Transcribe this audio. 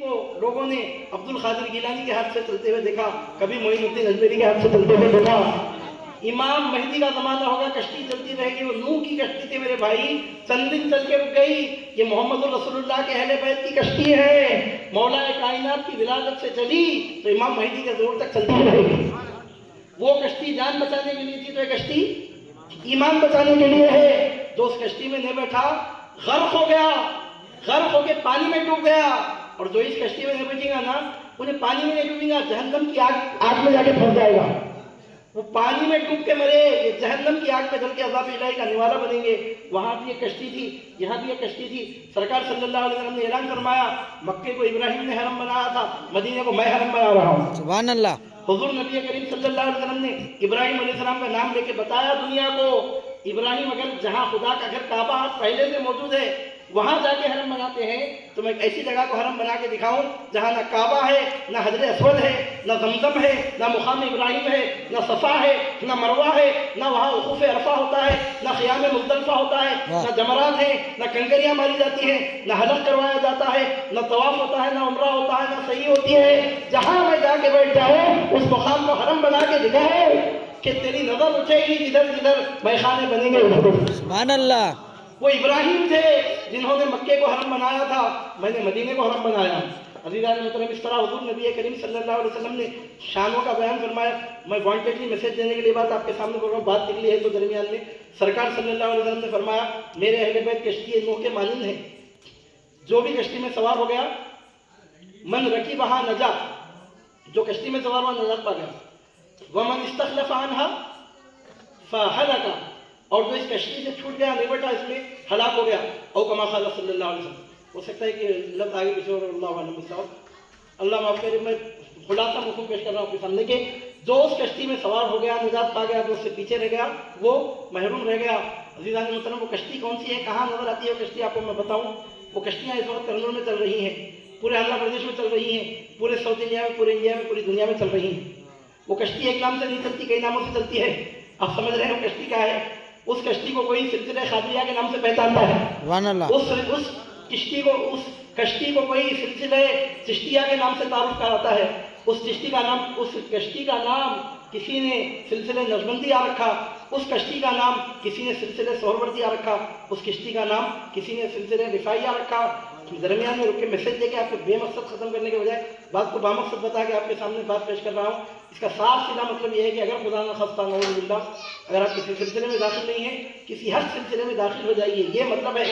کو لوگوں نے عبد القادر گیلانی کے ہاتھ سے چلتے ہوئے دیکھا، کبھی معین الدین اجمیری کے ہاتھ سے چلتے ہوئے دیکھا۔ امام مہدی کا زمانہ ہوگا، کشتی چلتی رہے گی، وہ نوح کی کشتی تھی میرے بھائی، چند دن چل کے رک گئی۔ یہ محمد رسول اللہ کے اہل بیت کی کشتی ہے، مولا کائنات کی ولادت سے چلی تو امام مہدی کے دور تک چلتی رہے گی۔ وہ کشتی جان بچانے کے لیے تھی تو یہ کشتی ایمان بچانے کے لیے ہے۔ جو اس کشتی میں نہیں بیٹھا غرق ہو گیا، غرق ہو کے پانی میں ڈوب گیا، اور جو اس کشتی میں نہیں بیٹھے گا نا، انہیں پانی میں نہیں ڈوبے گا، جہنم کی آگ میں جا کے پھنس جائے گا۔ وہ پانی میں ڈوب کے مرے، یہ جہنم کی آگ میں جل کے عذاب الہی کا نوالا بنیں گے۔ وہاں بھی ایک کشتی تھی، یہاں بھی ایک کشتی تھی۔ سرکار صلی اللہ علیہ وسلم نے اعلان فرمایا، مکے کو ابراہیم نے حرم بنایا تھا، مدینے کو میں حرم بنا رہا ہوں۔ سبحان اللہ۔ حضور نبی کریم صلی اللہ علیہ وسلم نے ابراہیم علیہ السلام کا نام لے کے بتایا دنیا کو، ابراہیم اگر جہاں خدا کا گھر کعبہ پہلے سے موجود ہے وہاں جا کے حرم بناتے ہیں، تو میں ایسی جگہ کو حرم بنا کے دکھاؤں جہاں نہ کعبہ ہے، نہ حجر اسود ہے، نہ زمزم ہے، نہ مقام ابراہیم ہے، نہ صفا ہے، نہ مروہ ہے، نہ وہاں وقوف عرفہ ہوتا ہے، نہ خیام مزدلفہ ہوتا ہے، نہ جمرات ہیں، نہ کنکریاں ماری جاتی ہیں، نہ حلق کروایا جاتا ہے، نہ طواف ہوتا ہے، نہ عمرہ ہوتا ہے، نہ صحیح ہوتی ہے۔ جہاں میں جا کے بیٹھ جاؤں اس مقام کو حرم بنا کے دکھاؤں کہ تیری نظر اٹھے گی جدھر جدھر میخانے بنیں گے ادھر۔ سبحان اللہ۔ وہ ابراہیم تھے جنہوں نے مکے کو حرم بنایا تھا، میں نے مدینے کو حرم بنایا۔ عزیزان محترم، اس طرح حضور نبی کریم صلی اللہ علیہ وسلم نے شانوں کا بیان فرمایا۔ میں وانٹیڈلی میسج دینے کے لیے بات آپ کے سامنے بول رہا ہوں، بات نکلی ہے تو درمیان میں سرکار صلی اللہ علیہ وسلم نے فرمایا، میرے اہل بیت کشتی نوح کے مانند ہیں، جو بھی کشتی میں سوار ہو گیا، من رکبہا نجا، جو کشتی میں سوار ہوا نجات پا گیا، ومن استخلف عنہا فہلک، اور جو اس کشتی سے چھوٹ گیا، نہیں بیٹھا، اس میں ہلاک ہو گیا، او کما قال صلی اللہ علیہ وسلم۔ ہو سکتا ہے کہ لفظ آگے پیچھے ہو رہا ہے، اللہ علیہ وسلم، اللہ معاف کرے، میں خلاصہ مفہوم پیش کر رہا ہوں آپ کے سامنے کہ جو اس کشتی میں سوار ہو گیا نجات پا گیا، جو اس سے پیچھے رہ گیا وہ محروم رہ گیا۔ عزیزان محترم، وہ کشتی کون سی ہے، کہاں نظر آتی ہے وہ کشتی، آپ کو میں بتاؤں۔ وہ کشتیاں اس وقت کرنول میں چل رہی ہیں، پورے آندھرا پردیش میں چل رہی ہیں، پورے ساؤتھ انڈیا میں، پورے انڈیا میں، پوری دنیا میں چل رہی ہیں۔ وہ کشتی ایک نام سے نہیں چلتی، کئی ناموں سے چلتی ہے۔ آپ سمجھ رہے ہیں وہ کشتی کیا ہے؟ اس کشتی کو کوئی سلسلہ خادریہ کے نام سے پہچانتا ہے، سبحان اللہ۔ اس کشتی کو کوئی سلسلہ چشتیہ کے نام سے تعارف کراتا ہے۔ اس کشتی کا نام کسی نے سلسلہ نقشبندیہ رکھا، اس کشتی کا نام کسی نے سلسلہ سہروردیہ رکھا، اس کشتی کا نام کسی نے سلسلہ رفاعیہ رکھا۔ درمیان میں رک کے میسج دے کے آپ کو بے مقصد ختم کرنے کے بجائے بات کو بامقصد بتا کے آپ کے سامنے بات پیش کر رہا ہوں۔ اس کا صاف سیدھا مطلب یہ ہے کہ اگر خدا نخواستہ نعوذ باللہ اگر آپ کسی سلسلے میں داخل نہیں ہیں، کسی ہر سلسلے میں داخل ہو جائیے، یہ مطلب ہے۔